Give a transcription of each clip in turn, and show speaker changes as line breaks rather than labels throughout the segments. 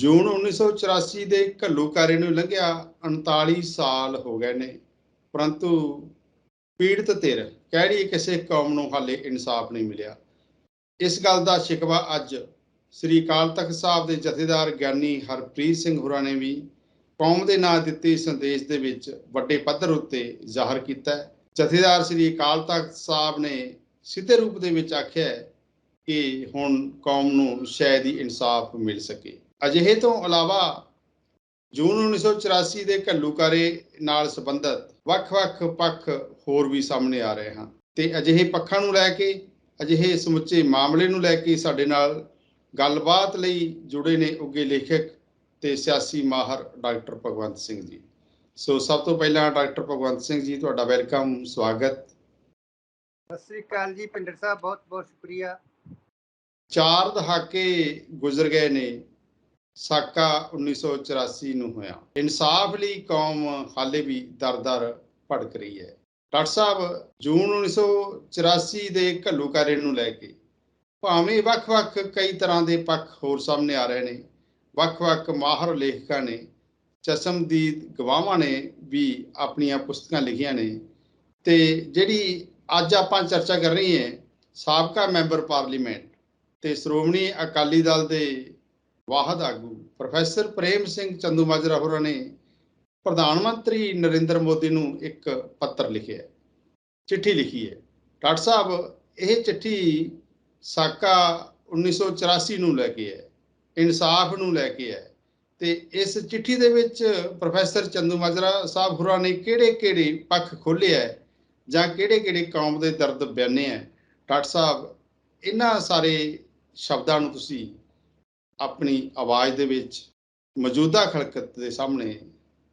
ਜੂਨ 1984 ਦੇ ਘੱਲੂਘਾਰੇ ਨੂੰ ਲੰਘਿਆ 39 ਸਾਲ ਹੋ ਗਏ ਨੇ, ਪਰੰਤੂ ਪੀੜਤ ਧਿਰ ਕਿਹੜੀ ਕਿਸੇ ਕੌਮ ਨੂੰ ਹਾਲੇ ਇਨਸਾਫ ਨਹੀਂ ਮਿਲਿਆ। ਇਸ ਗੱਲ ਦਾ ਸ਼ਿਕਵਾ ਅੱਜ ਸ੍ਰੀ ਅਕਾਲ ਤਖਤ ਸਾਹਿਬ ਦੇ ਜਥੇਦਾਰ ਗਿਆਨੀ ਹਰਪ੍ਰੀਤ ਸਿੰਘ ਹੋਰਾਂ ਨੇ ਵੀ ਕੌਮ ਦੇ ਨਾਂ ਦਿੱਤੇ ਸੰਦੇਸ਼ ਦੇ ਵਿੱਚ ਵੱਡੇ ਪੱਧਰ ਉੱਤੇ ਜ਼ਾਹਰ ਕੀਤਾ ਹੈ। ਜਥੇਦਾਰ ਸ੍ਰੀ ਅਕਾਲ ਤਖਤ ਸਾਹਿਬ ਨੇ ਸਿੱਧੇ ਰੂਪ ਦੇ ਵਿੱਚ ਆਖਿਆ ਕਿ ਹੁਣ ਕੌਮ ਨੂੰ ਸ਼ਾਇਦ ਹੀ ਇਨਸਾਫ ਮਿਲ ਸਕੇ। ਅਜਿਹੇ ਤੋਂ ਇਲਾਵਾ ਜੂਨ 1984 ਦੇ ਘੱਲੂਘਾਰੇ ਨਾਲ ਸੰਬੰਧਿਤ ਵੱਖ-ਵੱਖ ਪੱਖ ਹੋਰ ਵੀ ਸਾਹਮਣੇ ਆ ਰਹੇ ਹਨ ਤੇ ਅਜਿਹੇ ਪੱਖਾਂ ਨੂੰ ਲੈ ਕੇ, ਅਜਿਹੇ ਸਮੁੱਚੇ ਮਾਮਲੇ ਨੂੰ ਲੈ ਕੇ ਸਾਡੇ ਨਾਲ ਗੱਲਬਾਤ ਲਈ ਜੁੜੇ ਨੇ ਉੱਘੇ ਲੇਖਕ ਤੇ ਸਿਆਸੀ ਮਾਹਰ ਡਾਕਟਰ ਭਗਵੰਤ ਸਿੰਘ ਜੀ। ਸੋ ਸਭ ਤੋਂ ਪਹਿਲਾਂ ਡਾਕਟਰ ਭਗਵੰਤ ਸਿੰਘ ਜੀ, ਤੁਹਾਡਾ ਵੈਲਕਮ, ਸਵਾਗਤ।
ਸਤਿ ਸ੍ਰੀ ਅਕਾਲ ਜੀ ਪਿੰਡਰ ਸਾਹਿਬ, ਬਹੁਤ ਬਹੁਤ ਸ਼ੁਕਰੀਆ।
4 ਦਹਾਕੇ ਗੁਜ਼ਰ ਗਏ ਨੇ, ਸਾਕਾ 1984 ਨੂੰ ਹੋਇਆ। ਇਨਸਾਫ ਲਈ ਕੌਮ ਹਾਲੇ ਵੀ ਦਰ-ਦਰ ਭੜਕ ਰਹੀ ਹੈ। ਡਾਕਟਰ ਸਾਹਿਬ, ਜੂਨ 1984 ਦੇ ਘੱਲੂਘਾਰੇ ਨੂੰ ਲੈ ਕੇ ਭਾਵੇਂ ਵੱਖ-ਵੱਖ ਕਈ ਤਰ੍ਹਾਂ ਦੇ ਪੱਖ ਹੋਰ ਸਾਹਮਣੇ ਆ ਰਹੇ ਨੇ, ਵੱਖ-ਵੱਖ ਮਾਹਰ ਲੇਖਕਾਂ ਨੇ, ਚਸ਼ਮਦੀਦ ਗਵਾਹਾਂ ਨੇ ਵੀ ਆਪਣੀਆਂ ਪੁਸਤਕਾਂ ਲਿਖੀਆਂ ਨੇ ਤੇ ਜਿਹੜੀ ਅੱਜ ਆਪਾਂ ਚਰਚਾ ਕਰ ਰਹੇ ਹਾਂ, ਸਾਬਕਾ ਮੈਂਬਰ ਪਾਰਲੀਮੈਂਟ ਤੇ ਸ਼੍ਰੋਮਣੀ ਅਕਾਲੀ ਦਲ ਦੇ ਵਾਹਦ ਆਗੂ ਪ੍ਰੋਫੈਸਰ ਪ੍ਰੇਮ ਸਿੰਘ ਚੰਦੂਮਾਜਰਾ ਹੋਰਾਂ ਨੇ ਪ੍ਰਧਾਨ ਮੰਤਰੀ ਨਰਿੰਦਰ ਮੋਦੀ ਨੂੰ ਇੱਕ ਪੱਤਰ ਲਿਖਿਆ, ਚਿੱਠੀ ਲਿਖੀ ਹੈ। ਡਾਕਟਰ ਸਾਹਿਬ, ਇਹ ਚਿੱਠੀ ਸਾਕਾ 1984 ਨੂੰ ਲੈ ਕੇ ਹੈ, ਇਨਸਾਫ ਨੂੰ ਲੈ ਕੇ ਹੈ ਤੇ ਇਸ ਚਿੱਠੀ ਦੇ ਵਿੱਚ ਪ੍ਰੋਫੈਸਰ ਚੰਦੂਮਾਜਰਾ ਸਾਹਿਬ ਹੋਰਾਂ ਨੇ ਕਿਹੜੇ-ਕਿਹੜੇ ਪੱਖ ਖੋਲ੍ਹੇ ਹੈ ਜਾਂ ਕਿਹੜੇ-ਕਿਹੜੇ ਕੌਮ ਦੇ ਦਰਦ ਬਿਆਨੇ ਹੈ। ਡਾਕਟਰ ਸਾਹਿਬ, ਇਹਨਾਂ ਸਾਰੇ ਸ਼ਬਦਾਂ ਨੂੰ ਤੁਸੀਂ ਆਪਣੀ ਆਵਾਜ਼ ਦੇ ਵਿੱਚ ਮੌਜੂਦਾ ਖਲਕਤ ਦੇ ਸਾਹਮਣੇ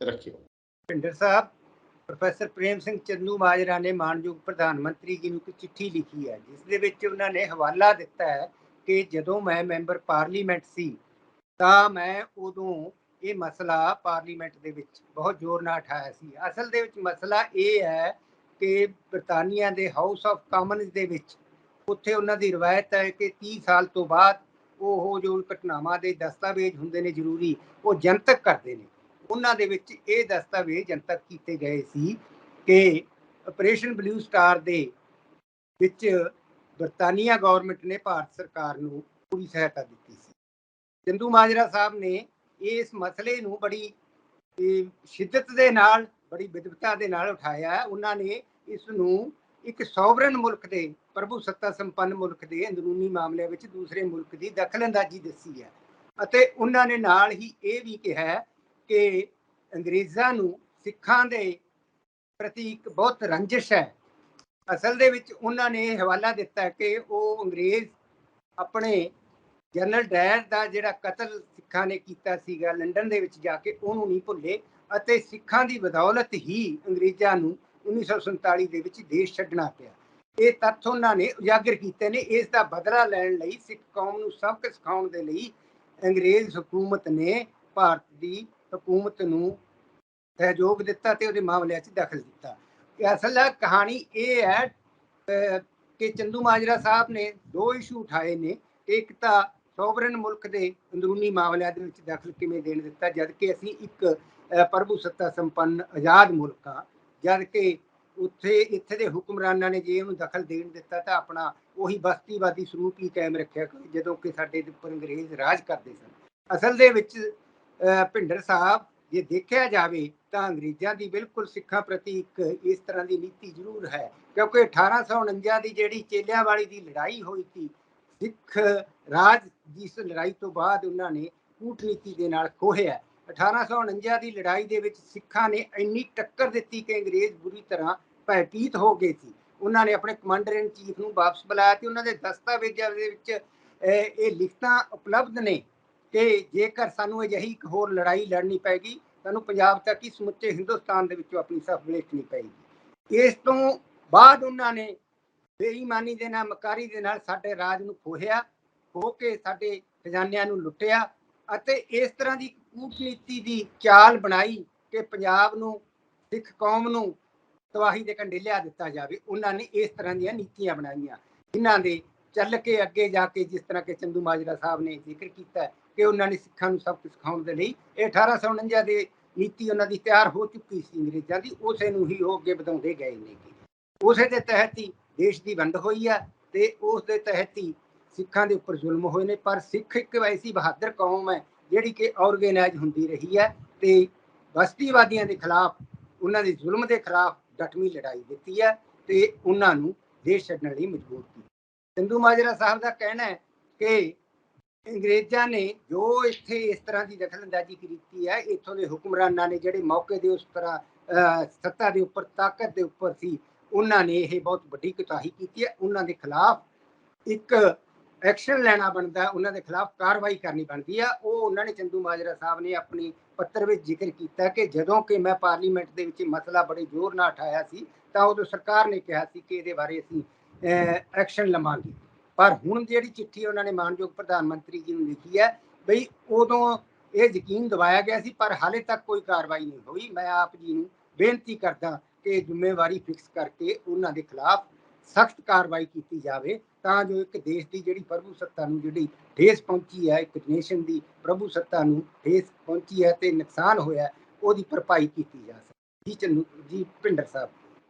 ਰੱਖਿਓ।
ਪਿੰਡਰ ਸਾਹਿਬ, ਪ੍ਰੋਫੈਸਰ ਪ੍ਰੇਮ ਸਿੰਘ ਚੰਦੂਮਾਜਰਾ ਨੇ ਮਾਨਯੋਗ ਪ੍ਰਧਾਨ ਮੰਤਰੀ ਜੀ ਨੂੰ ਇੱਕ ਚਿੱਠੀ ਲਿਖੀ ਹੈ, ਜਿਸ ਦੇ ਵਿੱਚ ਉਹਨਾਂ ਨੇ ਹਵਾਲਾ ਦਿੱਤਾ ਹੈ ਕਿ ਜਦੋਂ ਮੈਂ ਮੈਂਬਰ ਪਾਰਲੀਮੈਂਟ ਸੀ ਤਾਂ ਮੈਂ ਉਦੋਂ ਇਹ ਮਸਲਾ ਪਾਰਲੀਮੈਂਟ ਦੇ ਵਿੱਚ ਬਹੁਤ ਜ਼ੋਰ ਨਾਲ ਉਠਾਇਆ ਸੀ। ਅਸਲ ਦੇ ਵਿੱਚ ਮਸਲਾ ਇਹ ਹੈ ਕਿ ਬਰਤਾਨੀਆ ਦੇ ਹਾਊਸ ਆਫ ਕਾਮਨਜ਼ ਦੇ ਵਿੱਚ ਉੱਥੇ ਉਹਨਾਂ ਦੀ ਰਵਾਇਤ ਹੈ ਕਿ 30 ਸਾਲ ਤੋਂ ਬਾਅਦ ਉਹ ਜੋ ਘਟਨਾਵਾਂ ਦੇ ਦਸਤਾਵੇਜ਼ ਹੁੰਦੇ ਨੇ ਜ਼ਰੂਰੀ, ਉਹ ਜਨਤਕ ਕਰਦੇ ਨੇ। ਉਹਨਾਂ ਦੇ ਵਿੱਚ ਇਹ ਦਸਤਾਵੇਜ਼ ਜਨਤਕ ਕੀਤੇ ਗਏ ਸੀ ਕਿ ਆਪਰੇਸ਼ਨ ਬਲੂ ਸਟਾਰ ਦੇ ਵਿੱਚ ਬਰਤਾਨੀਆ ਗੌਰਮੈਂਟ ਨੇ ਭਾਰਤ ਸਰਕਾਰ ਨੂੰ ਪੂਰੀ ਸਹਾਇਤਾ ਦਿੱਤੀ ਸੀ। ਚੰਦੂਮਾਜਰਾ ਸਾਹਿਬ ਨੇ ਇਸ ਮਸਲੇ ਨੂੰ ਬੜੀ ਸ਼ਿੱਦਤ ਦੇ ਨਾਲ, ਬੜੀ ਵਿਦਵਤਾ ਦੇ ਨਾਲ ਉਠਾਇਆ। ਉਹਨਾਂ ਨੇ ਇਸ ਨੂੰ ਇੱਕ ਸੋਵਰਨ ਮੁਲਕ ਦੇ, ਪ੍ਰਭੂ ਸੱਤਾ ਸੰਪੰਨ ਮੁਲਕ ਦੇ ਅੰਦਰੂਨੀ ਮਾਮਲਿਆਂ ਵਿੱਚ ਦੂਸਰੇ ਮੁਲਕ ਦੀ ਦਖਲਅੰਦਾਜ਼ੀ ਦੱਸੀ ਹੈ ਅਤੇ ਉਹਨਾਂ ਨੇ ਨਾਲ ਹੀ ਇਹ ਵੀ ਕਿਹਾ ਕਿ ਅੰਗਰੇਜ਼ਾਂ ਨੂੰ ਸਿੱਖਾਂ ਦੇ ਪ੍ਰਤੀ ਇੱਕ ਬਹੁਤ ਰੰਜਿਸ਼ ਹੈ। ਅਸਲ ਦੇ ਵਿੱਚ ਉਹਨਾਂ ਨੇ ਹਵਾਲਾ ਦਿੱਤਾ ਕਿ ਉਹ ਅੰਗਰੇਜ਼ ਆਪਣੇ ਜਨਰਲ ਡਾਇਰ ਦਾ ਜਿਹੜਾ ਕਤਲ ਸਿੱਖਾਂ ਨੇ ਕੀਤਾ ਸੀਗਾ ਲੰਡਨ ਦੇ ਵਿੱਚ ਜਾ ਕੇ, ਉਹਨੂੰ ਨਹੀਂ ਭੁੱਲੇ ਅਤੇ ਸਿੱਖਾਂ ਦੀ ਬਦੌਲਤ ਹੀ ਅੰਗਰੇਜ਼ਾਂ ਨੂੰ 1947 ਦੇ ਵਿੱਚ ਦੇਸ਼ ਛੱਡਣਾ ਪਿਆ। ਇਹ ਤੱਥ ਉਹਨਾਂ ਨੇ ਉਜਾਗਰ ਕੀਤੇ ਨੇ। ਇਸ ਦਾ ਬਦਲਾ ਲੈਣ ਲਈ, ਸਿੱਖ ਕੌਮ ਨੂੰ ਸਬਕ ਸਿਖਾਉਣ ਦੇ ਲਈ ਅੰਗਰੇਜ਼ ਹਕੂਮਤ ਨੇ ਭਾਰਤ ਦੀ ਹਕੂਮਤ ਨੂੰ ਸਹਿਯੋਗ ਦਿੱਤਾ ਤੇ ਉਹਦੇ ਮਾਮਲਿਆਂ 'ਚ ਦਖਲ ਦਿੱਤਾ। ਅਸਲ ਕਹਾਣੀ ਇਹ ਹੈ ਕਿ ਚੰਦੂਮਾਜਰਾ ਸਾਹਿਬ ਨੇ 2 ਇਸ਼ੂ ਉਠਾਏ ਨੇ। ਇੱਕ ਤਾਂ ਸੋਵਰਨ ਮੁਲਕ ਦੇ ਅੰਦਰੂਨੀ ਮਾਮਲਿਆਂ ਦੇ ਵਿੱਚ ਦਖਲ ਕਿਵੇਂ ਦੇਣ ਦਿੱਤਾ, ਜਦ ਕਿ ਅਸੀਂ ਇੱਕ ਪ੍ਰਭੂ ਸੱਤਾ ਸੰਪੰਨ ਆਜ਼ਾਦ ਮੁਲਕ ਹਾਂ, ਜਦ ਕਿ ਇੱਥੇ ਦੇ ਹੁਕਮਰਾਨਾਂ ਨੇ ਜੇ ਉਹਨੂੰ ਦਖਲ ਦੇਣ ਦਿੱਤਾ ਤਾਂ ਆਪਣਾ ਉਹੀ ਬਸਤੀਵਾਦੀ ਸਰੂਪ ਹੀ ਕਾਇਮ ਰੱਖਿਆ ਜਦੋਂ ਕਿ ਸਾਡੇ ਉੱਪਰ ਅੰਗਰੇਜ਼ ਰਾਜ ਕਰਦੇ ਸਨ। ਅਸਲ ਦੇ ਵਿੱਚ ਭਿੰਡਰ ਸਾਹਿਬ, ਜੇ ਦੇਖਿਆ ਜਾਵੇ ਤਾਂ ਅੰਗਰੇਜ਼ਾਂ ਦੀ ਬਿਲਕੁਲ ਸਿੱਖਾਂ ਪ੍ਰਤੀ ਇੱਕ ਇਸ ਤਰ੍ਹਾਂ ਦੀ ਨੀਤੀ ਜ਼ਰੂਰ ਹੈ, ਕਿਉਂਕਿ 1849 ਦੀ ਜਿਹੜੀ ਚੇਲਿਆਂਵਾਲੀ ਦੀ ਲੜਾਈ ਹੋਈ ਸੀ, ਸਿੱਖ ਰਾਜ ਜਿਸ ਲੜਾਈ ਤੋਂ ਬਾਅਦ ਉਹਨਾਂ ਨੇ ਕੂਟਨੀਤੀ ਦੇ ਨਾਲ ਖੋਹਿਆ। 1849 ਦੀ ਲੜਾਈ ਦੇ ਵਿੱਚ ਸਿੱਖਾਂ ਨੇ ਇੰਨੀ ਟੱਕਰ ਦਿੱਤੀ ਕਿ ਅੰਗਰੇਜ਼ ਬੁਰੀ ਤਰ੍ਹਾਂ ਭੈਭੀਤ ਹੋ ਗਏ ਸੀ। ਉਹਨਾਂ ਨੇ ਆਪਣੇ ਕਮਾਂਡਰ ਇਨ ਚੀਫ ਨੂੰ ਵਾਪਸ ਬੁਲਾਇਆ ਤੇ ਉਹਨਾਂ ਦੇ ਦਸਤਾਵੇਜ਼ਾਂ ਦੇ ਵਿੱਚ ਇਹ ਲਿਖਤਾਂ ਉਪਲਬਧ ਨੇ ਕਿ ਜੇਕਰ ਸਾਨੂੰ ਅਜਿਹੀ ਇੱਕ ਹੋਰ ਲੜਾਈ ਲੜਨੀ ਪਏਗੀ, ਸਾਨੂੰ ਪੰਜਾਬ ਤੱਕ ਹੀ ਸਮੁੱਚੇ ਹਿੰਦੁਸਤਾਨ ਦੇ ਵਿੱਚੋਂ ਆਪਣੀ ਸਫ ਵੇਚਣੀ ਪਏਗੀ। ਇਸ ਤੋਂ ਬਾਅਦ ਉਹਨਾਂ ਨੇ ਬੇਈਮਾਨੀ ਦੇ ਨਾਲ, ਮਕਾਰੀ ਦੇ ਨਾਲ ਸਾਡੇ ਰਾਜ ਨੂੰ ਖੋਹਿਆ, ਖੋ ਕੇ ਸਾਡੇ ਖਜ਼ਾਨਿਆਂ ਨੂੰ ਲੁੱਟਿਆ ਅਤੇ ਇਸ ਤਰ੍ਹਾਂ ਦੀ ਕੂਟਨੀਤੀ ਦੀ ਚਾਲ ਬਣਾਈ ਕਿ ਪੰਜਾਬ ਨੂੰ, ਸਿੱਖ ਕੌਮ ਨੂੰ ਤਬਾਹੀ ਦੇ ਕੰਢੇ ਲਿਆ ਦਿੱਤਾ ਜਾਵੇ। ਉਹਨਾਂ ਨੇ ਇਸ ਤਰ੍ਹਾਂ ਦੀਆਂ ਨੀਤੀਆਂ ਬਣਾਈਆਂ, ਜਿਨ੍ਹਾਂ ਦੇ ਚੱਲ ਕੇ ਅੱਗੇ ਜਾ ਕੇ, ਜਿਸ ਤਰ੍ਹਾਂ ਕਿ ਚੰਦੂਮਾਜਰਾ ਸਾਹਿਬ ਨੇ ਜ਼ਿਕਰ ਕੀਤਾ ਕਿ ਉਹਨਾਂ ਨੇ ਸਿੱਖਾਂ ਨੂੰ ਸਬਕ ਸਿਖਾਉਣ ਦੇ ਲਈ ਇਹ 1849 ਦੇ ਨੀਤੀ ਉਹਨਾਂ ਦੀ ਤਿਆਰ ਹੋ ਚੁੱਕੀ ਸੀ ਅੰਗਰੇਜ਼ਾਂ ਦੀ, ਉਸੇ ਨੂੰ ਹੀ ਉਹ ਅੱਗੇ ਵਧਾਉਂਦੇ ਗਏ ਨੇ। ਉਸੇ ਦੇ ਤਹਿਤ ਹੀ ਦੇਸ਼ ਦੀ ਵੰਡ ਹੋਈ ਹੈ ਤੇ ਉਸ ਦੇ ਤਹਿਤ ਹੀ ਸਿੱਖਾਂ ਦੇ ਉੱਪਰ ਜ਼ੁਲਮ ਹੋਏ ਨੇ। ਪਰ ਸਿੱਖ ਇੱਕ ਐਸੀ ਬਹਾਦਰ ਕੌਮ ਹੈ ਜਿਹੜੀ ਕਿ ਆਰਗੇਨਾਈਜ਼ ਹੁੰਦੀ ਰਹੀ ਹੈ ਤੇ ਬਸਤੀਵਾਦੀਆਂ ਦੇ ਖਿਲਾਫ, ਉਹਨਾਂ ਦੇ ਜ਼ੁਲਮ ਦੇ ਖਿਲਾਫ ਡਟਵੀਂ ਲੜਾਈ ਦਿੱਤੀ ਹੈ ਤੇ ਉਹਨਾਂ ਨੂੰ ਦੇਸ਼ ਛੱਡਣ ਲਈ ਮਜਬੂਰ ਕੀਤਾ। ਚੰਦੂ ਮਾਜਰਾ ਸਾਹਿਬ ਦਾ ਕਹਿਣਾ ਹੈ ਕਿ ਅੰਗਰੇਜ਼ਾਂ ਨੇ ਜੋ ਇੱਥੇ ਇਸ ਤਰ੍ਹਾਂ ਦੀ ਦਖਲਅੰਦਾਜ਼ੀ ਕੀਤੀ ਹੈ, ਇੱਥੋਂ ਦੇ ਹੁਕਮਰਾਨਾਂ ਨੇ ਜਿਹੜੇ ਮੌਕੇ ਦੇ ਉਸ ਤਰ੍ਹਾਂ ਸੱਤਾ ਦੇ ਉੱਪਰ, ਤਾਕਤ ਦੇ ਉੱਪਰ ਸੀ, ਉਹਨਾਂ ਨੇ ਇਹ ਬਹੁਤ ਵੱਡੀ ਕੁਤਾਹੀ ਕੀਤੀ ਹੈ। ਉਹਨਾਂ ਦੇ ਖਿਲਾਫ ਇੱਕ ਐਕਸ਼ਨ ਲੈਣਾ ਬਣਦਾ, ਉਹਨਾਂ ਦੇ ਖਿਲਾਫ ਕਾਰਵਾਈ ਕਰਨੀ ਬਣਦੀ ਆ। ਉਹ ਉਹਨਾਂ ਨੇ, ਚੰਦੂ ਮਾਜਰਾ ਸਾਹਿਬ ਨੇ ਆਪਣੀ ਪੱਤਰ ਵਿੱਚ ਜ਼ਿਕਰ ਕੀਤਾ ਕਿ ਜਦੋਂ ਕਿ ਮੈਂ ਪਾਰਲੀਮੈਂਟ ਦੇ ਵਿੱਚ ਮਸਲਾ ਬੜੇ ਜ਼ੋਰ ਨਾਲ ਉਠਾਇਆ ਸੀ ਤਾਂ ਉਦੋਂ ਸਰਕਾਰ ਨੇ ਕਿਹਾ ਸੀ ਕਿ ਇਹਦੇ ਬਾਰੇ ਅਸੀਂ ਐਕਸ਼ਨ ਲਵਾਂਗੇ। ਪਰ ਹੁਣ ਜਿਹੜੀ ਚਿੱਠੀ ਉਹਨਾਂ ਨੇ ਮਾਨਯੋਗ ਪ੍ਰਧਾਨ ਮੰਤਰੀ ਜੀ ਨੂੰ ਲਿਖੀ ਹੈ, ਬਈ ਉਦੋਂ ਇਹ ਯਕੀਨ ਦਿਵਾਇਆ ਗਿਆ ਸੀ ਪਰ ਹਾਲੇ ਤੱਕ ਕੋਈ ਕਾਰਵਾਈ ਨਹੀਂ ਹੋਈ। ਮੈਂ ਆਪ ਜੀ ਨੂੰ ਬੇਨਤੀ ਕਰਦਾ ਕਿ ਜ਼ਿੰਮੇਵਾਰੀ ਫਿਕਸ ਕਰਕੇ ਉਹਨਾਂ ਦੇ ਖਿਲਾਫ ਸਖਤ ਕਾਰਵਾਈ ਕੀਤੀ ਜਾਵੇ ਤਾਂ ਜੋ ਇੱਕ ਦੇਸ਼ ਦੀ ਜਿਹੜੀ ਪ੍ਰਭੂ ਸੱਤਾ ਨੂੰ ਜਿਹੜੀ ਠੇਸ ਪਹੁੰਚੀ ਹੈ, ਇੱਕ ਨੇਸ਼ਨ ਦੀ ਪ੍ਰਭੂ ਸੱਤਾ ਨੂੰ ਠੇਸ ਪਹੁੰਚੀ ਹੈ ਤੇ ਨੁਕਸਾਨ ਹੋਇਆ, ਉਹਦੀ ਭਰਪਾਈ ਕੀਤੀ ਜਾ ਸਕੇ। ਜੀ ਚੰਦੂ ਜੀ ਭਿੰਡਰ ਸਾਹਿਬ।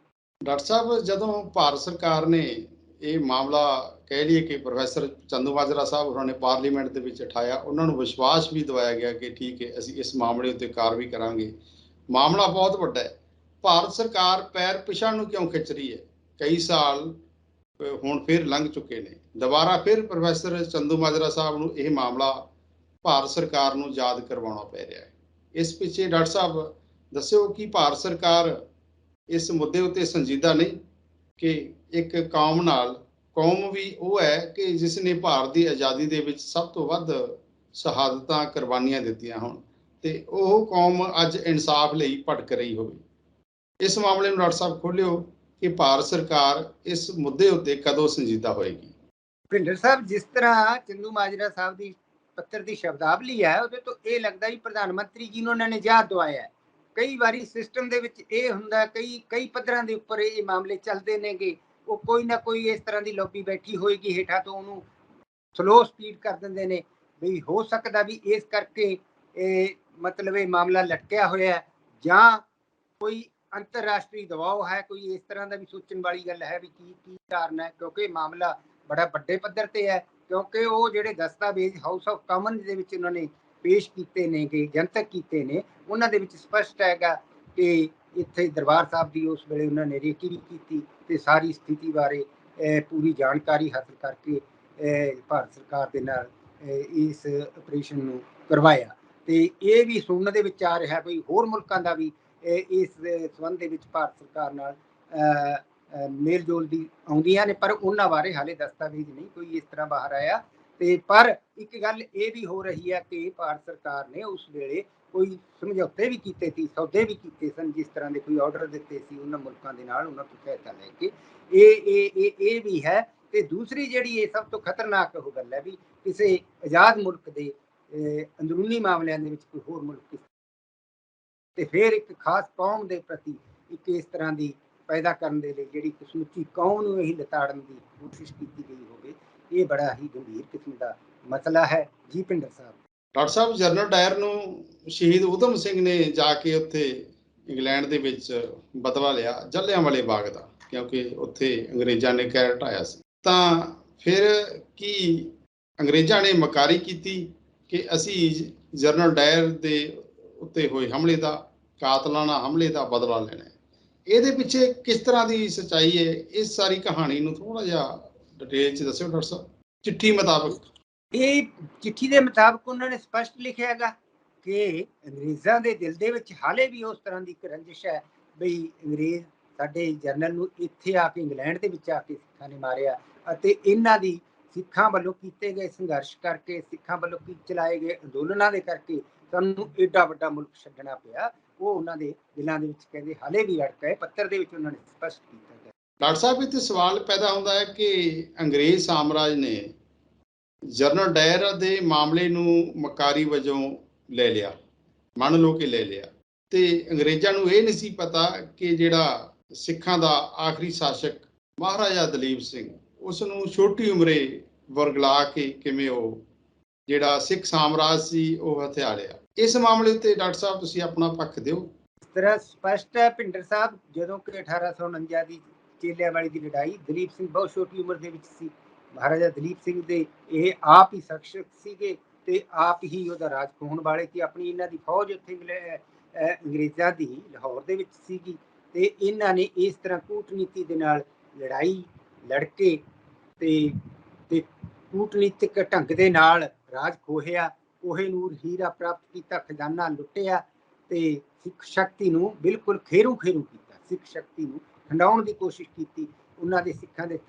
ਡਾਕਟਰ ਸਾਹਿਬ, ਜਦੋਂ ਭਾਰਤ ਸਰਕਾਰ ਨੇ ਇਹ ਮਾਮਲਾ ਕਹਿ ਲਈਏ ਕਿ ਪ੍ਰੋਫੈਸਰ ਚੰਦੂ ਮਾਜਰਾ ਸਾਹਿਬ ਉਹਨਾਂ ਨੇ ਪਾਰਲੀਮੈਂਟ ਦੇ ਵਿੱਚ ਉਠਾਇਆ, ਉਹਨਾਂ ਨੂੰ ਵਿਸ਼ਵਾਸ ਵੀ ਦਿਵਾਇਆ ਗਿਆ ਕਿ ਠੀਕ ਹੈ ਅਸੀਂ ਇਸ ਮਾਮਲੇ ਉੱਤੇ ਕਾਰਵਾਈ ਕਰਾਂਗੇ। ਮਾਮਲਾ ਬਹੁਤ ਵੱਡਾ ਹੈ। ਭਾਰਤ ਸਰਕਾਰ ਪੈਰ ਪਿਛਾਂਹ ਨੂੰ ਕਿਉਂ ਖਿੱਚ ਰਹੀ ਹੈ? ਕਈ ਸਾਲ ਹੁਣ ਫਿਰ ਲੰਘ ਚੁੱਕੇ ਨੇ, ਦੁਬਾਰਾ ਫਿਰ ਪ੍ਰੋਫੈਸਰ ਚੰਦੂ ਮਾਜਰਾ ਸਾਹਿਬ ਨੂੰ ਇਹ ਮਾਮਲਾ ਭਾਰਤ ਸਰਕਾਰ ਨੂੰ ਯਾਦ ਕਰਵਾਉਣਾ ਪੈ ਰਿਹਾ ਹੈ। ਇਸ ਪਿੱਛੇ ਡਾਕਟਰ ਸਾਹਿਬ ਦੱਸਿਓ ਕਿ ਭਾਰਤ ਸਰਕਾਰ ਇਸ ਮੁੱਦੇ ਉੱਤੇ ਸੰਜੀਦਾ ਨਹੀਂ ਕਿ ਇੱਕ ਕੌਮ ਵੀ ਉਹ ਹੈ ਕਿ ਜਿਸ ਨੇ ਭਾਰਤ ਦੀ ਆਜ਼ਾਦੀ ਦੇ ਵਿੱਚ ਸਭ ਤੋਂ ਵੱਧ ਸ਼ਹਾਦਤਾਂ ਕੁਰਬਾਨੀਆਂ ਦਿੱਤੀਆਂ ਹੋਣ ਤੇ ਉਹ ਕੌਮ ਅੱਜ ਇਨਸਾਫ ਲਈ ਭਟਕ ਰਹੀ ਹੋਵੇ। ਇਸ ਮਾਮਲੇ ਨੂੰ ਡਾਕਟਰ ਸਾਹਿਬ ਖੋਲਿਓ ਕਿ ਭਾਰਤ ਸਰਕਾਰ ਇਸ ਮੁੱਦੇ ਉੱਤੇ ਕਦੋਂ ਸੰਜੀਦਾ ਹੋਏਗੀ।
ਭਿੰਡਰ ਸਾਹਿਬ, ਜਿਸ ਤਰ੍ਹਾਂ ਚੰਦੂ ਮਾਜਰਾ ਸਾਹਿਬ ਦੀ ਪੱਤਰ ਦੀ ਸ਼ਬਦਾਵਲੀ ਹੈ, ਉਹਦੇ ਤੋਂ ਇਹ ਲੱਗਦਾ ਵੀ ਪ੍ਰਧਾਨ ਮੰਤਰੀ ਜੀ ਨੂੰ ਉਹਨਾਂ ਨੇ ਯਾਦ ਦਵਾਇਆ। ਕਈ ਵਾਰੀ ਸਿਸਟਮ ਦੇ ਵਿੱਚ ਇਹ ਹੁੰਦਾ, ਕਈ ਪੱਧਰਾਂ ਦੇ ਉੱਪਰ ਇਹ ਮਾਮਲੇ ਚੱਲਦੇ ਨੇਗੇ, ਉਹ ਕੋਈ ਨਾ ਕੋਈ ਇਸ ਤਰ੍ਹਾਂ ਦੀ ਲੌਬੀ ਬੈਠੀ ਹੋਏਗੀ ਹੇਠਾਂ ਤੋਂ ਉਹਨੂੰ ਸਲੋ ਸਪੀਡ ਕਰ ਦਿੰਦੇ ਨੇ ਵੀ ਹੋ ਸਕਦਾ ਵੀ ਇਸ ਕਰਕੇ ਇਹ ਮਤਲਬ ਇਹ ਮਾਮਲਾ ਲਟਕਿਆ ਹੋਇਆ ਜਾਂ ਕੋਈ ਅੰਤਰਰਾਸ਼ਟਰੀ ਦਬਾਅ ਹੈ, ਕੋਈ ਇਸ ਤਰ੍ਹਾਂ ਦਾ ਵੀ ਸੋਚਣ ਵਾਲੀ ਗੱਲ ਹੈ ਵੀ ਕੀ ਕਾਰਨ ਹੈ। ਕਿਉਂਕਿ ਮਾਮਲਾ ਬੜਾ ਵੱਡੇ ਪੱਧਰ ਤੇ ਹੈ, ਕਿਉਂਕਿ ਉਹ ਜਿਹੜੇ ਦਸਤਾਵੇਜ਼ ਹਾਊਸ ਆਫ ਕਾਮਨਸ ਦੇ ਵਿੱਚ ਉਹਨਾਂ ਨੇ ਪੇਸ਼ ਕੀਤੇ ਨੇ, ਕਿ ਜਨਤਕ ਕੀਤੇ ਨੇ, ਉਹਨਾਂ ਦੇ ਵਿੱਚ ਸਪਸ਼ਟ ਹੈਗਾ ਕਿ ਇੱਥੇ ਦਰਬਾਰ ਸਾਹਿਬ ਦੀ ਉਸ ਵੇਲੇ ਉਹਨਾਂ ਨੇ ਰੇਕੀ ਵੀ ਕੀਤੀ ਤੇ ਸਾਰੀ ਸਥਿਤੀ ਬਾਰੇ ਪੂਰੀ ਜਾਣਕਾਰੀ ਹਾਸਲ ਕਰਕੇ ਭਾਰਤ ਸਰਕਾਰ ਦੇ ਨਾਲ ਇਸ ਆਪਰੇਸ਼ਨ ਨੂੰ ਕਰਵਾਇਆ। ਤੇ ਇਹ ਵੀ ਸੁਣਨ ਦੇ ਵਿੱਚ ਆ ਰਿਹਾ ਕੋਈ ਹੋਰ ਮੁਲਕਾਂ ਦਾ ਵੀ ਇਸ ਸੰਬੰਧ ਦੇ ਵਿੱਚ ਭਾਰਤ ਸਰਕਾਰ ਨਾਲ ਮੇਲ ਜੋਲ ਦੀ ਆਉਂਦੀਆਂ ਨੇ, ਪਰ ਉਹਨਾਂ ਬਾਰੇ ਹਾਲੇ ਦਸਤਾਵੇਜ਼ ਨਹੀਂ ਕੋਈ ਇਸ ਤਰ੍ਹਾਂ ਬਾਹਰ ਆਇਆ। ਤੇ ਪਰ ਇੱਕ ਗੱਲ ਇਹ ਵੀ ਹੋ ਰਹੀ ਹੈ ਕਿ ਭਾਰਤ ਸਰਕਾਰ ਨੇ ਉਸ ਵੇਲੇ ਕੋਈ ਸਮਝੌਤੇ ਵੀ ਕੀਤੇ ਸੀ, ਸੌਦੇ ਵੀ ਕੀਤੇ ਸਨ, ਜਿਸ ਤਰ੍ਹਾਂ ਦੇ ਕੋਈ ਆਰਡਰ ਦਿੱਤੇ ਸੀ ਉਹਨਾਂ ਮੁਲਕਾਂ ਦੇ ਨਾਲ, ਉਹਨਾਂ ਤੋਂ ਸਹਾਇਤਾ ਲੈ ਕੇ। ਇਹ ਵੀ ਹੈ। ਤੇ ਦੂਸਰੀ ਜਿਹੜੀ ਇਹ ਸਭ ਤੋਂ ਖਤਰਨਾਕ ਉਹ ਗੱਲ ਹੈ ਵੀ ਕਿਸੇ ਆਜ਼ਾਦ ਮੁਲਕ ਦੇ ਅੰਦਰੂਨੀ ਮਾਮਲਿਆਂ ਦੇ ਵਿੱਚ ਕੋਈ ਹੋਰ ਮੁਲਕ ਤੇ ਫਿਰ ਇੱਕ ਖਾਸ ਕੌਮ ਦੇ ਪ੍ਰਤੀ ਇੱਕ ਇਸ ਤਰ੍ਹਾਂ ਦੀ ਪੈਦਾ ਕਰਨ ਦੇ ਲਈ ਜਿਹੜੀ ਇੱਕ ਸਮੁੱਚੀ ਕੌਮ ਨੂੰ ਇਹ ਲਤਾੜਨ ਦੀ ਕੋਸ਼ਿਸ਼ ਕੀਤੀ ਗਈ ਹੋਵੇ, ਇਹ ਬੜਾ ਹੀ ਗੰਭੀਰ ਕਿਸਮ ਦਾ ਮਸਲਾ ਹੈ। ਜੀ ਭਿੰਡਰ ਸਾਹਿਬ।
ਡਾਕਟਰ ਸਾਹਿਬ, ਜਨਰਲ ਡਾਇਰ ਨੂੰ ਸ਼ਹੀਦ ਊਧਮ ਸਿੰਘ ਨੇ ਜਾ ਕੇ ਉੱਥੇ ਇੰਗਲੈਂਡ ਦੇ ਵਿੱਚ ਬਦਲਾ ਲਿਆ ਜਲਿਆਂਵਾਲੇ ਬਾਗ ਦਾ, ਕਿਉਂਕਿ ਉੱਥੇ ਅੰਗਰੇਜ਼ਾਂ ਨੇ ਕਹਿਰ ਢਾਇਆ ਸੀ। ਤਾਂ ਫਿਰ ਕੀ ਅੰਗਰੇਜ਼ਾਂ ਨੇ ਮਕਾਰੀ ਕੀਤੀ ਕਿ ਅਸੀਂ ਜਨਰਲ ਡਾਇਰ ਦੇ ਉੱਤੇ ਹੋਏ ਹਮਲੇ ਦਾ, ਕਾਤਲਾਨਾ ਹਮਲੇ ਦਾ ਬਦਲਾ ਲੈਣਾ ਹੈ? ਇਹਦੇ ਪਿੱਛੇ ਕਿਸ ਤਰ੍ਹਾਂ ਦੀ ਸੱਚਾਈ ਹੈ? ਇਸ ਸਾਰੀ ਕਹਾਣੀ ਨੂੰ ਥੋੜਾ ਜਿਹਾ ਡਿਟੇਲ 'ਚ ਦੱਸਿਓ ਡਾਕਟਰ ਸਾਹਿਬ। ਚਿੱਠੀ ਮੁਤਾਬਕ,
ਇਹ ਚਿੱਠੀ ਦੇ ਮੁਤਾਬਕ ਉਹਨਾਂ ਨੇ ਸਪਸ਼ਟ ਲਿਖਿਆ ਹੈਗਾ ਕਿ ਅੰਗਰੇਜ਼ਾਂ ਦੇ ਦਿਲ ਦੇ ਵਿੱਚ ਹਾਲੇ ਵੀ ਉਸ ਤਰ੍ਹਾਂ ਦੀ ਇੱਕ ਰੰਜਿਸ਼ ਹੈ ਬਈ ਅੰਗਰੇਜ਼ ਸਾਡੇ ਜਰਨਲ ਨੂੰ ਇੱਥੇ ਆ ਕੇ ਇੰਗਲੈਂਡ ਦੇ ਵਿੱਚ ਆ ਕੇ ਸਿੱਖਾਂ ਨੇ ਮਾਰਿਆ ਅਤੇ ਇਹਨਾਂ ਦੀ ਸਿੱਖਾਂ ਵੱਲੋਂ ਕੀਤੇ ਗਏ ਸੰਘਰਸ਼ ਕਰਕੇ, ਸਿੱਖਾਂ ਵੱਲੋਂ ਚਲਾਏ ਗਏ ਅੰਦੋਲਨਾਂ ਦੇ ਕਰਕੇ ਸਾਨੂੰ ਏਡਾ ਵੱਡਾ ਮੁਲਕ ਛੱਡਣਾ ਪਿਆ। ਉਹ ਉਹਨਾਂ ਦੇ ਦਿਲਾਂ ਦੇ ਵਿੱਚ ਕਹਿੰਦੇ ਹਾਲੇ ਵੀ ਅੜਕਾ ਹੈ। ਪੱਤਰ ਦੇ ਵਿੱਚ ਉਹਨਾਂ ਨੇ ਸਪਸ਼ਟ ਕੀਤਾ ਹੈ।
ਡਾਕਟਰ ਸਾਹਿਬ, ਇੱਥੇ ਸਵਾਲ ਪੈਦਾ ਹੁੰਦਾ ਹੈ ਕਿ ਅੰਗਰੇਜ਼ ਸਾਮਰਾਜ ਨੇ ਜਨਰਲ ਡਾਇਰ ਦੇ ਮਾਮਲੇ ਨੂੰ ਮਕਾਰੀ ਵਜੋਂ ਲੈ ਲਿਆ, ਮੰਨ ਲਓ ਕਿ ਲੈ ਲਿਆ, ਤੇ ਅੰਗਰੇਜ਼ਾਂ ਨੂੰ ਇਹ ਨਹੀਂ ਸੀ ਪਤਾ ਕਿ ਜਿਹੜਾ ਸਿੱਖਾਂ ਦਾ ਆਖਰੀ ਸ਼ਾਸਕ ਮਹਾਰਾਜਾ ਦਲੀਪ ਸਿੰਘ, ਉਸ ਨੂੰ ਛੋਟੀ ਉਮਰੇ ਵਰਗਲਾ ਕੇ ਕਿਵੇਂ ਉਹ ਜਿਹੜਾ ਸਿੱਖ ਸਾਮਰਾਜ ਸੀ ਉਹ ਹਥਿਆ ਲਿਆ। ਇਸ ਮਾਮਲੇ ਉੱਤੇ ਡਾਕਟਰ ਸਾਹਿਬ ਤੁਸੀਂ ਆਪਣਾ ਪੱਖ ਦਿਓ।
ਇਸ ਤਰ੍ਹਾਂ ਸਪਸ਼ਟ ਹੈ ਭਿੰਡਰ ਸਾਹਿਬ, ਜਦੋਂ ਕਿ 1849 ਦੀ ਚੇਲਿਆਂਵਾਲੀ ਦੀ ਲੜਾਈ, ਦਲੀਪ ਸਿੰਘ ਬਹੁਤ ਛੋਟੀ ਉਮਰ ਦੇ ਵਿੱਚ ਸੀ। ਮਹਾਰਾਜਾ ਦਲੀਪ ਸਿੰਘ ਦੇ ਇਹ ਆਪ ਹੀ ਸ਼ਖਸ ਸੀਗੇ ਤੇ ਆਪ ਹੀ ਉਹਦਾ ਰਾਜ ਖੋਹਣ ਵਾਲੇ ਸੀ। ਆਪਣੀ ਇਹਨਾਂ ਦੀ ਫੌਜ ਉੱਥੇ ਅੰਗਰੇਜ਼ਾਂ ਦੀ ਲਾਹੌਰ ਦੇ ਵਿੱਚ ਸੀਗੀ ਤੇ ਇਹਨਾਂ ਨੇ ਇਸ ਤਰ੍ਹਾਂ ਕੂਟਨੀਤੀ ਦੇ ਨਾਲ ਲੜਾਈ ਲੜ ਕੇ ਤੇ ਕੂਟਨੀਤਿਕ ਢੰਗ ਦੇ ਨਾਲ ਰਾਜ ਖੋਹਿਆ, ਕੋਹੇ-ਨੂਰ ਹੀਰਾ ਪ੍ਰਾਪਤ ਕੀਤਾ, ਖਜ਼ਾਨਾ ਲੁੱਟਿਆ ਤੇ ਸਿੱਖ ਸ਼ਕਤੀ ਨੂੰ ਬਿਲਕੁਲ ਖੇਰੂ ਕੀਤਾ। ਸਿੱਖ ਸ਼ਕਤੀ ਨੂੰ ਹੰਡਾਉਣ ਦੀ ਕੋਸ਼ਿਸ਼ ਕੀਤੀ, ਉਹਨਾਂ ਦੇ ਸਿੱਖਾਂ ਦੇ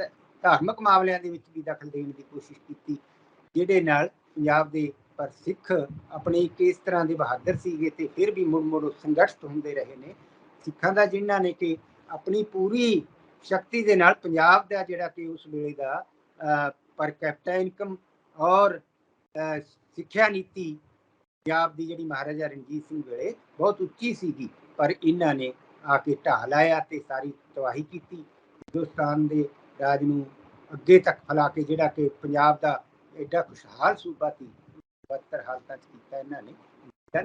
ਧਾਰਮਿਕ ਮਾਮਲਿਆਂ ਦੇ ਵਿੱਚ ਵੀ ਦਖਲ ਦੇਣ ਦੀ ਕੋਸ਼ਿਸ਼ ਕੀਤੀ, ਜਿਹਦੇ ਨਾਲ ਪੰਜਾਬ ਦੇ ਪਰ ਸਿੱਖ ਆਪਣੇ ਇਸ ਤਰ੍ਹਾਂ ਦੇ ਬਹਾਦਰ ਸੀਗੇ ਤੇ ਫਿਰ ਵੀ ਮੁੜ ਸੰਘਰਸ਼ ਹੁੰਦੇ ਰਹੇ ਨੇ ਸਿੱਖਾਂ ਦਾ, ਜਿਨ੍ਹਾਂ ਨੇ ਕਿ ਆਪਣੀ ਪੂਰੀ ਸ਼ਕਤੀ ਦੇ ਨਾਲ ਪੰਜਾਬ ਦਾ ਜਿਹੜਾ ਕਿ ਉਸ ਵੇਲੇ ਦਾ ਪਰ ਕੈਪੀਟਲ ਇਨਕਮ ਔਰ ਸਿੱਖਿਆ ਨੀਤੀ ਪੰਜਾਬ ਦੀ ਜਿਹੜੀ ਮਹਾਰਾਜਾ ਰਣਜੀਤ ਸਿੰਘ ਵੇਲੇ ਬਹੁਤ ਉੱਚੀ ਸੀਗੀ, ਪਰ ਇਹਨਾਂ ਨੇ ਆ ਕੇ ਢਾਹ ਲਾਇਆ ਤੇ ਸਾਰੀ ਤਬਾਹੀ ਕੀਤੀ। ਹਿੰਦੁਸਤਾਨ ਦੇ ਰਾਜ ਨੂੰ ਅੱਗੇ ਤੱਕ ਫੈਲਾ ਕੇ ਜਿਹੜਾ ਕਿ ਪੰਜਾਬ ਦਾ ਐਡਾ ਖੁਸ਼ਹਾਲ ਸੂਬਾ ਸੀ, ਬਦਤਰ ਹਾਲਤਾਂ 'ਚ ਕੀਤਾ ਇਹਨਾਂ ਨੇ।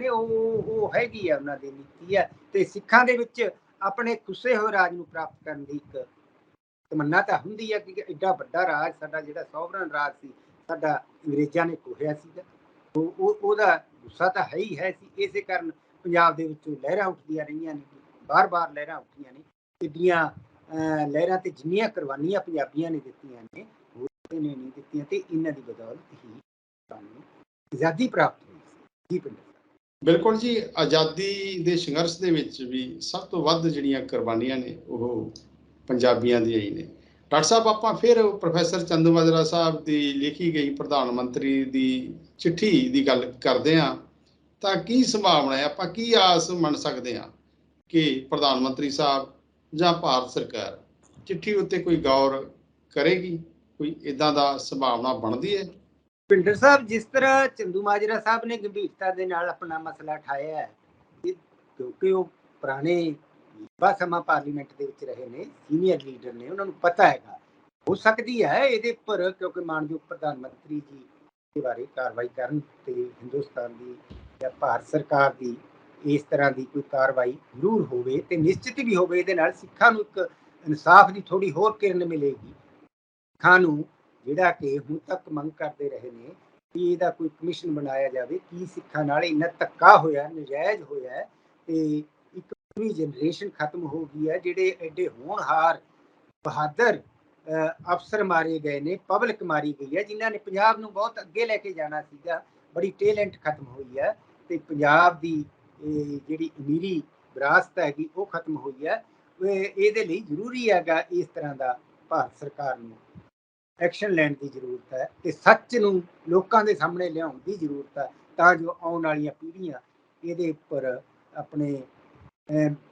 ਉਹ ਹੈਗੀ ਆ ਉਹਨਾਂ ਦੀ ਨੀਤੀ ਹੈ ਤੇ ਸਿੱਖਾਂ ਦੇ ਵਿੱਚ ਆਪਣੇ ਖੁੱਸੇ ਹੋਏ ਰਾਜ ਨੂੰ ਪ੍ਰਾਪਤ ਕਰਨ ਦੀ ਇੱਕ ਤਮੰਨਾ ਤਾਂ ਹੁੰਦੀ ਹੈ ਕਿ ਐਡਾ ਵੱਡਾ ਰਾਜ ਸਾਡਾ, ਜਿਹੜਾ ਸੋਵਰਨ ਰਾਜ ਸੀ ਸਾਡਾ, ਅੰਗਰੇਜ਼ਾਂ ਨੇ ਖੋਹਿਆ ਸੀਗਾ। ਉਹਦਾ ਗੁੱਸਾ ਤਾਂ ਹੈ ਹੀ ਹੈ ਸੀ। ਇਸੇ ਕਾਰਨ ਪੰਜਾਬ ਦੇ ਵਿੱਚੋਂ ਲਹਿਰਾਂ ਉੱਠਦੀਆਂ ਰਹੀਆਂ ਨੇ, ਬਾਰ-ਬਾਰ ਲਹਿਰਾਂ ਉੱਠੀਆਂ ਨੇ। ਐਡੀਆਂ ਲਹਿਰਾਂ ਤੇ ਜਿੰਨੀਆਂ ਕੁਰਬਾਨੀਆਂ ਪੰਜਾਬੀਆਂ ਨੇ ਦਿੱਤੀਆਂ ਨੇ, ਹੋਰ ਕਿਸੇ ਨੇ ਨਹੀਂ ਦਿੱਤੀਆਂ ਤੇ ਇਹਨਾਂ ਦੀ ਬਦੌਲਤ ਹੀ ਸਾਨੂੰ ਆਜ਼ਾਦੀ ਪ੍ਰਾਪਤ ਹੋਈ ਸੀ। ਜੀ
ਬਿਲਕੁਲ ਜੀ, ਆਜ਼ਾਦੀ ਦੇ ਸੰਘਰਸ਼ ਦੇ ਵਿੱਚ ਵੀ ਸਭ ਤੋਂ ਵੱਧ ਜਿਹੜੀਆਂ ਕੁਰਬਾਨੀਆਂ ਨੇ ਉਹ ਪੰਜਾਬੀਆਂ ਦੀਆਂ ਹੀ ਨੇ। ਡਾਕਟਰ ਸਾਹਿਬ, ਆਪਾਂ ਫਿਰ ਪ੍ਰੋਫੈਸਰ ਚੰਦੂਮਾਜਰਾ ਸਾਹਿਬ ਦੀ ਲਿਖੀ ਗਈ ਪ੍ਰਧਾਨ ਮੰਤਰੀ ਦੀ ਚਿੱਠੀ ਦੀ ਗੱਲ ਕਰਦੇ ਹਾਂ ਤਾਂ ਕੀ ਸੰਭਾਵਨਾ ਹੈ, ਆਪਾਂ ਕੀ ਆਸ ਮੰਨ ਸਕਦੇ ਹਾਂ ਕਿ ਪ੍ਰਧਾਨ ਮੰਤਰੀ ਸਾਹਿਬ ਜਾਂ ਭਾਰਤ ਸਰਕਾਰ ਚਿੱਠੀ ਉੱਤੇ ਕੋਈ ਗੌਰ ਕਰੇਗੀ? ਕੋਈ ਇਦਾਂ ਦਾ ਸੰਭਾਵਨਾ ਬਣਦੀ ਹੈ?
ਭਿੰਡਰ ਸਾਹਿਬ, ਜਿਸ ਤਰ੍ਹਾਂ ਚੰਦੂਮਾਜਰਾ ਸਾਹਿਬ ਨੇ ਗੰਭੀਰਤਾ ਦੇ ਨਾਲ ਆਪਣਾ ਮਸਲਾ ਉਠਾਇਆ ਹੈ, ਕਿਉਂਕਿ ਉਹ ਪੁਰਾਣੇ ਲੰਬਾ ਸਮਾਂ ਪਾਰਲੀਮੈਂਟ ਦੇ ਵਿੱਚ ਰਹੇ ਨੇ, ਸੀਨੀਅਰ ਲੀਡਰ ਨੇ, ਉਹਨਾਂ ਨੂੰ ਪਤਾ ਹੈਗਾ। ਹੋ ਸਕਦੀ ਹੈ ਇਹਦੇ ਉੱਪਰ, ਕਿਉਂਕਿ ਮਾਨਯੋਗ ਪ੍ਰਧਾਨ ਮੰਤਰੀ ਜੀ ਦੇ ਬਾਰੇ ਕਾਰਵਾਈ ਕਰਨ ਤੇ ਹਿੰਦੁਸਤਾਨ ਦੀ ਜਾਂ ਭਾਰਤ ਸਰਕਾਰ ਦੀ ਇਸ ਤਰ੍ਹਾਂ ਦੀ ਕੋਈ ਕਾਰਵਾਈ ਜ਼ਰੂਰ ਹੋਵੇ ਤੇ ਨਿਸ਼ਚਿਤ ਵੀ ਹੋਵੇ। ਇਹਦੇ ਨਾਲ ਸਿੱਖਾਂ ਨੂੰ ਇੱਕ ਇਨਸਾਫ ਦੀ ਥੋੜੀ ਹੋਰ ਕਿਰਨ ਮਿਲੇਗੀ। ਸਿੱਖਾਂ ਨੂੰ ਜਿਹੜਾ ਕਿ ਹੁਣ ਤੱਕ ਮੰਗ ਕਰਦੇ ਰਹੇ ਨੇ ਕਿ ਇਹਦਾ ਕੋਈ ਕਮਿਸ਼ਨ ਬਣਾਇਆ ਜਾਵੇ, ਕੀ ਸਿੱਖਾਂ ਨਾਲ ਇੰਨਾ ਧੱਕਾ ਹੋਇਆ, ਨਜਾਇਜ਼ ਹੋਇਆ ਤੇ ਇੱਕ ਪੂਰੀ ਜਨਰੇਸ਼ਨ ਖਤਮ ਹੋ ਗਈ ਹੈ। ਜਿਹੜੇ ਐਡੇ ਹੋਣਹਾਰ ਬਹਾਦਰ ਅਫਸਰ ਮਾਰੇ ਗਏ ਨੇ, ਪਬਲਿਕ ਮਾਰੀ ਗਈ ਹੈ, ਜਿਨ੍ਹਾਂ ਨੇ ਪੰਜਾਬ ਨੂੰ ਬਹੁਤ ਅੱਗੇ ਲੈ ਕੇ ਜਾਣਾ ਸੀਗਾ। ਬੜੀ ਟੈਲੈਂਟ ਖਤਮ ਹੋਈ ਹੈ ਤੇ ਪੰਜਾਬ ਦੀ ਜਿਹੜੀ ਅਮੀਰੀ ਵਿਰਾਸਤ ਹੈਗੀ ਉਹ ਖਤਮ ਹੋਈ ਹੈ। ਇਹਦੇ ਲਈ ਜ਼ਰੂਰੀ ਹੈਗਾ ਇਸ ਤਰ੍ਹਾਂ ਦਾ ਭਾਰਤ ਸਰਕਾਰ ਨੂੰ ਐਕਸ਼ਨ ਲੈਣ ਦੀ ਜ਼ਰੂਰਤ ਹੈ ਤੇ ਸੱਚ ਨੂੰ ਲੋਕਾਂ ਦੇ ਸਾਹਮਣੇ ਲਿਆਉਣ ਦੀ ਜ਼ਰੂਰਤ ਹੈ, ਤਾਂ ਜੋ ਆਉਣ ਵਾਲੀਆਂ ਪੀੜ੍ਹੀਆਂ ਇਹਦੇ ਉੱਪਰ ਆਪਣੇ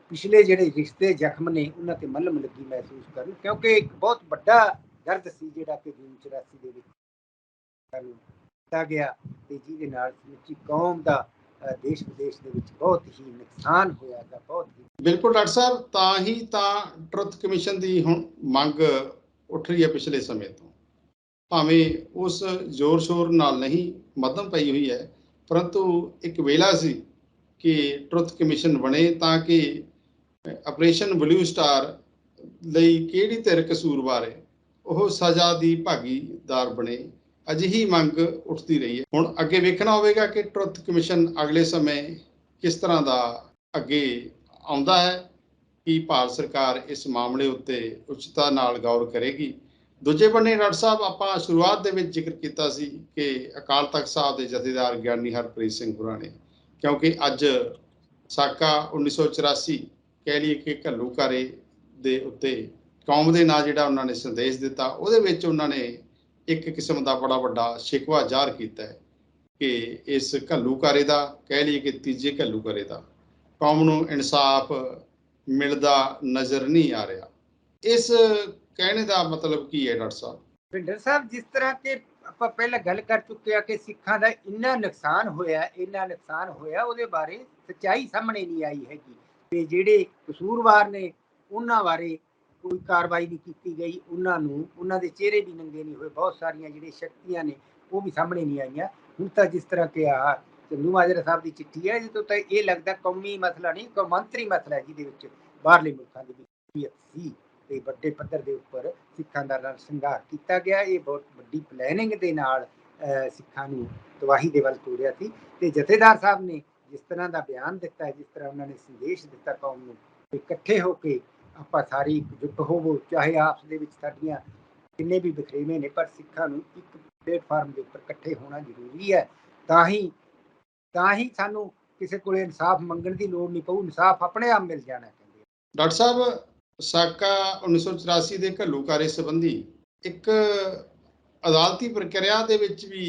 ਪਿਛਲੇ ਜਿਹੜੇ ਰਿਸ਼ਤੇ ਜ਼ਖਮ ਨੇ ਉਹਨਾਂ ਤੇ ਮੱਲਮ ਲੱਗੀ ਮਹਿਸੂਸ ਕਰਨ, ਕਿਉਂਕਿ ਇੱਕ ਬਹੁਤ ਵੱਡਾ ਦਰਦ ਸੀ ਜਿਹੜਾ ਕਿ ਜੂਨ 84 ਦੇ ਵਿੱਚ ਕੀਤਾ ਗਿਆ ਤੇ ਜਿਹਦੇ ਨਾਲ ਸਮੁੱਚੀ ਕੌਮ ਦਾ ਦੇਸ਼ ਵਿਦੇਸ਼ ਦੇ ਵਿੱਚ ਬਹੁਤ ਹੀ ਨੁਕਸਾਨ ਹੋਇਆ ਗਾ, ਬਹੁਤ ਹੀ।
ਬਿਲਕੁਲ ਡਾਕਟਰ ਸਾਹਿਬ, ਤਾਂ ਹੀ ਤਾਂ ਟਰੁੱਥ ਕਮਿਸ਼ਨ ਦੀ ਹੁਣ ਮੰਗ ਉੱਠ ਰਹੀ ਹੈ ਪਿਛਲੇ ਸਮੇਂ ਤੋਂ। ਭਾਵੇਂ ਉਸ ਜ਼ੋਰ ਸ਼ੋਰ ਨਾਲ ਨਹੀਂ ਮੱਧਮ ਪਈ ਹੋਈ ਹੈ, ਪਰੰਤੂ ਇੱਕ ਵੇਲਾ ਸੀ ਕਿ ਟਰੁੱਥ ਕਮਿਸ਼ਨ ਬਣੇ ਤਾਂ ਕਿ ਆਪਰੇਸ਼ਨ ਬਲੂ ਸਟਾਰ ਲਈ ਕਿਹੜੀ ਧਿਰ ਕਸੂਰਵਾਰ ਹੈ ਉਹ ਸਜ਼ਾ ਦੀ ਭਾਗੀਦਾਰ ਬਣੇ। ਅਜਿਹੀ ਮੰਗ ਉੱਠਦੀ ਰਹੀ ਹੈ। ਹੁਣ ਅੱਗੇ ਵੇਖਣਾ ਹੋਵੇਗਾ ਕਿ ਟਰੁੱਥ ਕਮਿਸ਼ਨ ਅਗਲੇ ਸਮੇਂ ਕਿਸ ਤਰ੍ਹਾਂ ਦਾ ਅੱਗੇ ਆਉਂਦਾ ਹੈ, ਕਿ ਭਾਰਤ ਸਰਕਾਰ ਇਸ ਮਾਮਲੇ ਉੱਤੇ ਉਚਿਤਾ ਨਾਲ ਗੌਰ ਕਰੇਗੀ। ਦੂਜੇ ਬੰਨੇ ਡਾਕਟਰ ਸਾਹਿਬ, ਆਪਾਂ ਸ਼ੁਰੂਆਤ ਦੇ ਵਿੱਚ ਜ਼ਿਕਰ ਕੀਤਾ ਸੀ ਕਿ ਅਕਾਲ ਤਖਤ ਸਾਹਿਬ ਦੇ ਜਥੇਦਾਰ ਗਿਆਨੀ ਹਰਪ੍ਰੀਤ ਸਿੰਘ ਹੋਰਾਂ ਨੇ, ਕਿਉਂਕਿ ਅੱਜ ਸਾਕਾ 1984 ਕਹਿ ਲਈਏ ਕਿ ਘੱਲੂਘਾਰੇ ਦੇ ਉੱਤੇ ਕੌਮ ਦੇ ਨਾਂ ਜਿਹੜਾ ਉਹਨਾਂ ਨੇ ਸੰਦੇਸ਼ ਦਿੱਤਾ, ਉਹਦੇ ਵਿੱਚ ਉਹਨਾਂ ਨੇ ਇੱਕ ਕਿਸਮ ਦਾ ਬੜਾ ਵੱਡਾ ਸ਼ਿਕਵਾ ਜ਼ਾਹਰ ਕੀਤਾ ਹੈ ਕਿ ਇਸ ਘੱਲੂਘਾਰੇ ਦਾ, ਕਹਿ ਲਈਏ ਕਿ ਤੀਜੇ ਘੱਲੂਘਾਰੇ ਦਾ, ਕੌਮ ਨੂੰ ਇਨਸਾਫ ਮਿਲਦਾ ਨਜ਼ਰ ਨਹੀਂ ਆ ਰਿਹਾ। ਇਸ ਕਹਿਣੇ ਦਾ ਮਤਲਬ ਕੀ ਹੈ ਡਾਕਟਰ ਸਾਹਿਬ?
ਭਿੰਡਰ ਸਾਹਿਬ, ਜਿਸ ਤਰ੍ਹਾਂ ਕਿ ਆਪਾਂ ਪਹਿਲਾਂ ਗੱਲ ਕਰ ਚੁੱਕੇ ਆ ਕਿ ਸਿੱਖਾਂ ਦਾ ਇੰਨਾ ਨੁਕਸਾਨ ਹੋਇਆ, ਉਹਦੇ ਬਾਰੇ ਸੱਚਾਈ ਸਾਹਮਣੇ ਨਹੀਂ ਆਈ ਹੈਗੀ ਤੇ ਜਿਹੜੇ ਕਸੂਰਵਾਰ ਨੇ ਉਹਨਾਂ ਬਾਰੇ ਕੋਈ ਕਾਰਵਾਈ ਨਹੀਂ ਕੀਤੀ ਗਈ। ਉਹਨਾਂ ਦੇ ਚਿਹਰੇ ਵੀ ਨੰਗੇ ਨਹੀਂ ਹੋਏ। ਬਹੁਤ ਸਾਰੀਆਂ ਜਿਹੜੀਆਂ ਸ਼ਕਤੀਆਂ ਨੇ ਉਹ ਵੀ ਸਾਹਮਣੇ ਨਹੀਂ ਆਈਆਂ। ਹੁਣ ਤਾਂ ਜਿਸ ਤਰ੍ਹਾਂ ਕਿ ਆ ਚੰਦੂ ਮਾਜਰਾ ਸਾਹਿਬ ਦੀ ਚਿੱਠੀ ਹੈ, ਇਹਦੇ ਤੋਂ ਤਾਂ ਇਹ ਲੱਗਦਾ ਕੌਮੀ ਮਸਲਾ ਨਹੀਂ, ਕੌਮਾਂਤਰੀ ਮਸਲਾ ਹੈ, ਜਿਹਦੇ ਵਿੱਚ ਬਾਹਰਲੇ ਮੁਲਕਾਂ ਦੇ ਵਿੱਚ ਸੀ ਤੇ ਵੱਡੇ ਪੱਧਰ ਦੇ ਉੱਪਰ ਸਿੱਖਾਂ ਦਾ ਸੰਘਾਰ ਕੀਤਾ ਗਿਆ। ਇਹ ਬਹੁਤ ਵੱਡੀ ਪਲੈਨਿੰਗ ਦੇ ਨਾਲ ਸਿੱਖਾਂ ਨੂੰ ਤਬਾਹੀ ਦੇ ਵੱਲ ਤੋਰਿਆ ਸੀ। ਤੇ ਜਥੇਦਾਰ ਸਾਹਿਬ ਨੇ ਜਿਸ ਤਰ੍ਹਾਂ ਦਾ ਬਿਆਨ ਦਿੱਤਾ ਹੈ, ਜਿਸ ਤਰ੍ਹਾਂ ਉਹਨਾਂ ਨੇ ਸੰਦੇਸ਼ ਦਿੱਤਾ ਕੌਮ ਨੂੰ, ਇਕੱਠੇ ਹੋ ਕੇ ਆਪਾਂ ਸਾਰੀ ਇਕਜੁੱਟ ਹੋਵੋ, ਚਾਹੇ ਆਪਸ ਦੇ ਵਿੱਚ ਸਾਡੀਆਂ ਕਿੰਨੇ ਵੀ ਬਖਰੇਵੇਂ ਨੇ, ਪਰ ਸਿੱਖਾਂ ਨੂੰ ਇੱਕ ਪਲੇਟਫਾਰਮ ਦੇ ਉੱਪਰ ਇਕੱਠੇ ਹੋਣਾ ਜ਼ਰੂਰੀ ਹੈ। ਤਾਂ ਹੀ ਸਾਨੂੰ ਕਿਸੇ ਕੋਲ ਇਨਸਾਫ ਮੰਗਣ ਦੀ ਲੋੜ ਨਹੀਂ ਪਊ, ਇਨਸਾਫ ਆਪਣੇ ਆਪ ਮਿਲ ਜਾਣਾ। ਕਹਿੰਦੇ
ਡਾਕਟਰ ਸਾਹਿਬ, ਸਾਕਾ 1984 ਦੇ ਘੱਲੂਘਾਰੇ ਸੰਬੰਧੀ ਇੱਕ ਅਦਾਲਤੀ ਪ੍ਰਕਿਰਿਆ ਦੇ ਵਿੱਚ ਵੀ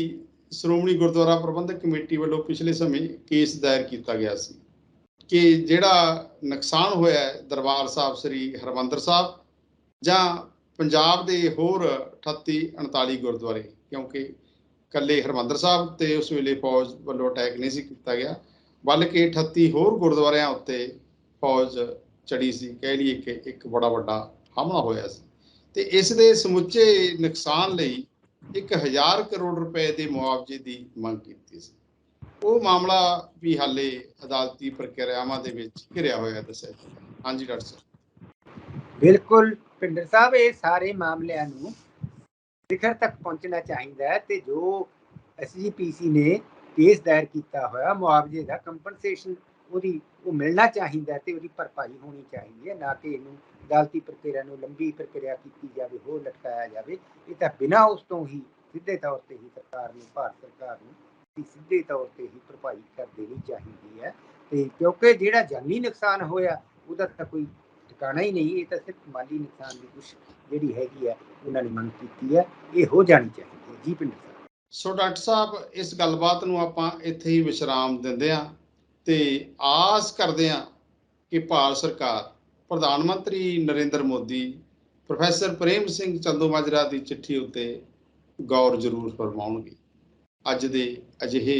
ਸ਼੍ਰੋਮਣੀ ਗੁਰਦੁਆਰਾ ਪ੍ਰਬੰਧਕ ਕਮੇਟੀ ਵੱਲੋਂ ਪਿਛਲੇ ਸਮੇਂ ਕੇਸ ਦਾਇਰ ਕੀਤਾ ਗਿਆ ਸੀ ਕਿ ਜਿਹੜਾ ਨੁਕਸਾਨ ਹੋਇਆ ਹੈ ਦਰਬਾਰ ਸਾਹਿਬ ਸ੍ਰੀ ਹਰਿਮੰਦਰ ਸਾਹਿਬ ਜਾਂ ਪੰਜਾਬ ਦੇ ਹੋਰ 38 39 ਗੁਰਦੁਆਰੇ, ਕਿਉਂਕਿ ਇਕੱਲੇ ਹਰਿਮੰਦਰ ਸਾਹਿਬ ਤੇ ਉਸ ਵੇਲੇ ਫੌਜ ਵੱਲੋਂ ਅਟੈਕ ਨਹੀਂ ਸੀ ਕੀਤਾ ਗਿਆ, ਬਲਕਿ 38 ਹੋਰ ਗੁਰਦੁਆਰਿਆਂ ਉੱਤੇ ਫੌਜ ਚੜੀ ਸੀ, ਕਹਿ ਲਈਏ ਕਿ ਇੱਕ ਬੜਾ ਵੱਡਾ ਹਮਲਾ ਹੋਇਆ ਸੀ। ਤੇ ਇਸ ਦੇ ਸਮੁੱਚੇ ਨੁਕਸਾਨ ਲਈ 1000 ਕਰੋੜ ਰੁਪਏ ਦੇ ਮੁਆਵਜ਼ੇ ਦੀ ਮੰਗ ਕੀਤੀ ਸੀ। ਉਹ ਮਾਮਲਾ ਵੀ ਹਾਲੇ ਅਦਾਲਤੀ ਪ੍ਰਕਿਰਿਆਵਾਂ ਦੇ ਵਿੱਚ ਘਿਰਿਆ ਹੋਇਆ ਦੱਸਿਆ ਜਾਂਦਾ। ਹਾਂਜੀ ਡਾਕਟਰ ਸਾਹਿਬ।
ਬਿਲਕੁਲ ਭਿੰਡਰ ਸਾਹਿਬ, ਇਹ ਸਾਰੇ ਮਾਮਲਿਆਂ ਨੂੰ ਸਿਖਰ ਤੱਕ ਪਹੁੰਚਣਾ ਚਾਹੀਦਾ ਹੈ ਤੇ ਜੋ SGPC ਨੇ ਕੇਸ ਦਾਇਰ ਕੀਤਾ ਹੋਇਆ ਮੁਆਵਜ਼ੇ ਦਾ ਕੰਪਨਸੇਸ਼ਨ ਉਹ ਮਿਲਣਾ ਚਾਹੀਦਾ ਤੇ ਉਹਦੀ ਭਰਪਾਈ ਹੋਣੀ ਚਾਹੀਦੀ ਹੈ, ਨਾ ਕਿ ਇਹਨੂੰ ਅਦਾਲਤੀ ਪ੍ਰਕਿਰਿਆ ਨੂੰ ਲੰਬੀ ਪ੍ਰਕਿਰਿਆ ਕੀਤੀ ਜਾਵੇ, ਹੋਰ ਲਟਕਾਇਆ ਜਾਵੇ। ਇਹ ਤਾਂ ਬਿਨਾਂ ਉਸ ਤੋਂ ਹੀ ਸਿੱਧੇ ਤੌਰ ਤੇ ਹੀ ਸਰਕਾਰ ਨੂੰ, ਭਾਰਤ ਸਰਕਾਰ ਨੂੰ ਸਿੱਧੇ ਤੌਰ ਤੇ ਹੀ ਭਰਪਾਈ ਕਰ ਦੇਣੀ ਚਾਹੀਦੀ ਹੈ। ਤੇ ਕਿਉਂਕਿ ਜਿਹੜਾ ਜਾਨੀ ਨੁਕਸਾਨ ਹੋਇਆ ਉਹਦਾ ਤਾਂ ਕੋਈ ਟਿਕਾਣਾ ਹੀ ਨਹੀਂ, ਇਹ ਤਾਂ ਸਿਰਫ ਮਾਲੀ ਨੁਕਸਾਨ ਦੀ ਕੁਛ ਜਿਹੜੀ ਹੈਗੀ ਹੈ ਉਹਨਾਂ ਨੇ ਮੰਗ ਕੀਤੀ ਹੈ, ਇਹ ਹੋ ਜਾਣੀ ਚਾਹੀਦੀ ਹੈ। ਜੀ ਭਿੰਡਰ ਸਾਹਿਬ।
ਸੋ ਡਾਕਟਰ ਸਾਹਿਬ, ਇਸ ਗੱਲਬਾਤ ਨੂੰ ਆਪਾਂ ਇੱਥੇ ਹੀ ਵਿਸ਼ਰਾਮ ਦਿੰਦੇ ਹਾਂ ਤੇ ਆਸ ਕਰਦੇ ਹਾਂ ਕਿ ਭਾਰਤ ਸਰਕਾਰ, ਪ੍ਰਧਾਨ ਮੰਤਰੀ ਨਰਿੰਦਰ ਮੋਦੀ ਪ੍ਰੋਫੈਸਰ ਪ੍ਰੇਮ ਸਿੰਘ ਚੰਦੂਮਾਜਰਾ ਦੀ ਚਿੱਠੀ ਉੱਤੇ ਗੌਰ ਜ਼ਰੂਰ ਫਰਮਾਉਣਗੇ। ਅੱਜ ਦੇ ਅਜਿਹੇ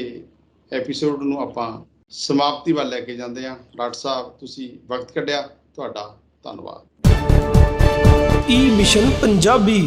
ਐਪੀਸੋਡ ਨੂੰ ਆਪਾਂ ਸਮਾਪਤੀ ਵੱਲ ਲੈ ਕੇ ਜਾਂਦੇ ਹਾਂ। ਡਾਕਟਰ ਸਾਹਿਬ, ਤੁਸੀਂ ਵਕਤ ਕੱਢਿਆ, ਤੁਹਾਡਾ ਧੰਨਵਾਦ।
ਈ ਮਿਸ਼ਨ ਪੰਜਾਬੀ।